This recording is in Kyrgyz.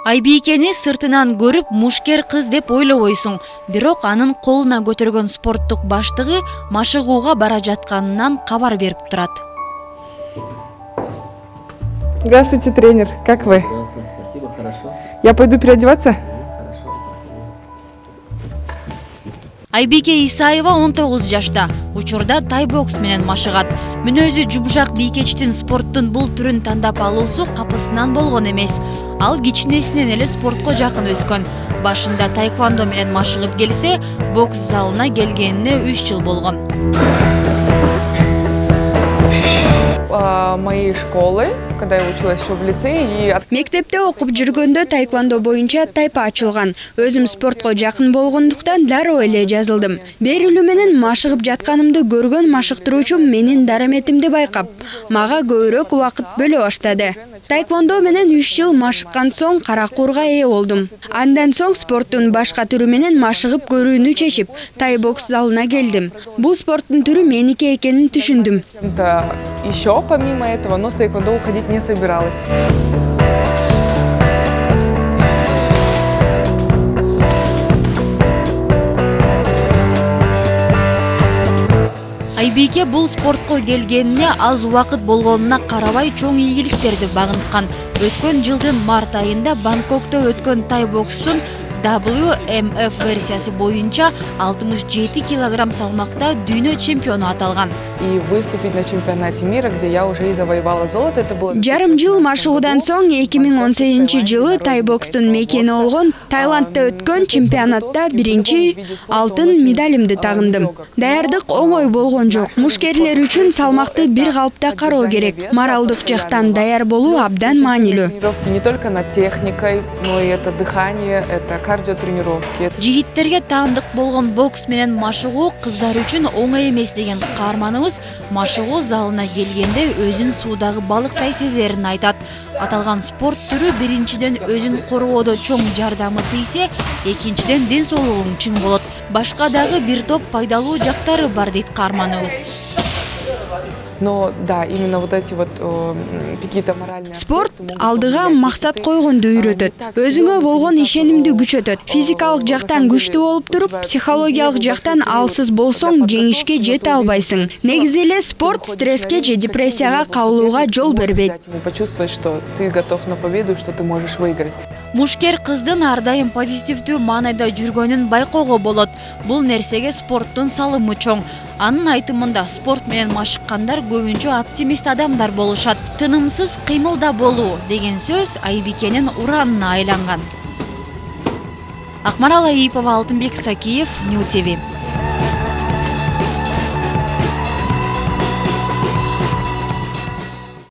Айбикени сыртынан көрүп мушкер кыз деп ойлобойсуң, бирок анын колуна көтөргөн спорттук баштыгы машыгууга бара жатканынан кабар берип турат. Здравствуйте, тренер. Как вы? Здравствуйте, спасибо, хорошо. Я пойду переодеваться? Хорошо. Айбике Исаева 19 жашта. Учурда тай бокс менен машыгат. Мүнөзү жумшак бийкечтин спорттун бул түрүн тандап алуусу капысынан болгон эмес. Ал кичинесинен эле спортко жакын өскөн. Башында таэквондо менен машыгып келсе, бокс залына келгенине 3 жыл болгон. Моей школы, когда я училась еще в лицее, Мектепте окуп жүргөндө таэквондо боюнча тайпа ачылган. Өзүм спортко жакын болгондуктан дароо эле жазылдым. Берилүү менен машыгып жатканымды көргөн машыктыруучум менин дараметимди байкап, мага көбүрөөк убакыт бөлө баштады. Таэквондо менен 3 жыл машыккан соң каракурга ээ болдум. Андан соң спорттун башка түрү менен машыгып көрүүнү чечип, тай бокс залына келдим. Бул спорттун түрү меники экенин түшүндүм. Еще помимо этого, но с таэквондо уходить не собиралась. Айбике бул спортко келгенине аз убакыт болгонуна карабай чоң ийгиликтерди багынткан. Өткөн жылдын март айында Бангкокто өткөн тай бокстун WMF версиясы боюнча 67 килограмм салмакта дүйнө чемпиону аталган. И выступить на чемпионате мира, где я уже и завоевала золото, это было... Жарым жыл машыгуудан соң 2018 жылы тай бокстун мекени болгон Таиландта өткөн чемпионатта биринчи алтын медалимди тагындым. Даярдык оңой болгон жок. Мушкерлер үчүн салмакты бир калыпта кароо керек. Моралдык жактан даяр болуу абдан маанилүү. Тренировки не только над техникой, но и это дыхание, это кардиотренировки. Жигиттерге таандык болгон бокс менен машыгуу кыздар үчүн оңой эмес деген каарманыбыз машыгуу залына келгенде өзүн суудагы балыктай сезерин айтат. Аталган спорт түрү биринчиден өзүн коргоодо чоң жардамы тийсе, экинчиден ден соолугуң чың болот. Башка дагы бир топ пайдалуу жактары бар дейт каарманыбыз. Но да, именно вот эти вот какие-то моральные... Спорт алдыга максат койгонду үйрөтөт. Өзүңө болгон ишенимди күчөтөт. Физикалык жактан күчтүү болуп туруп, психологиялык жактан алсыз болсоң, жеңишке жете албайсың. Негизи эле спорт стресске же депрессияга кабылууга жол бербейт. Почувствовать, что ты готов на победу, что ты можешь выиграть. Мушкер кыздын ар дайым позитивдүү маанайда жүргөнүн байкоого болот. Бул нерсеге спорттун салымы чоң. Анын айтымында спорт менен машыккандар көбүнчө оптимист адамдар болушат. Тынымсыз кыймылда болуу деген сөз Айбикенин уранына айланган. Акмарал Аипова, Алтынбек Сакиев, Нью ТВ.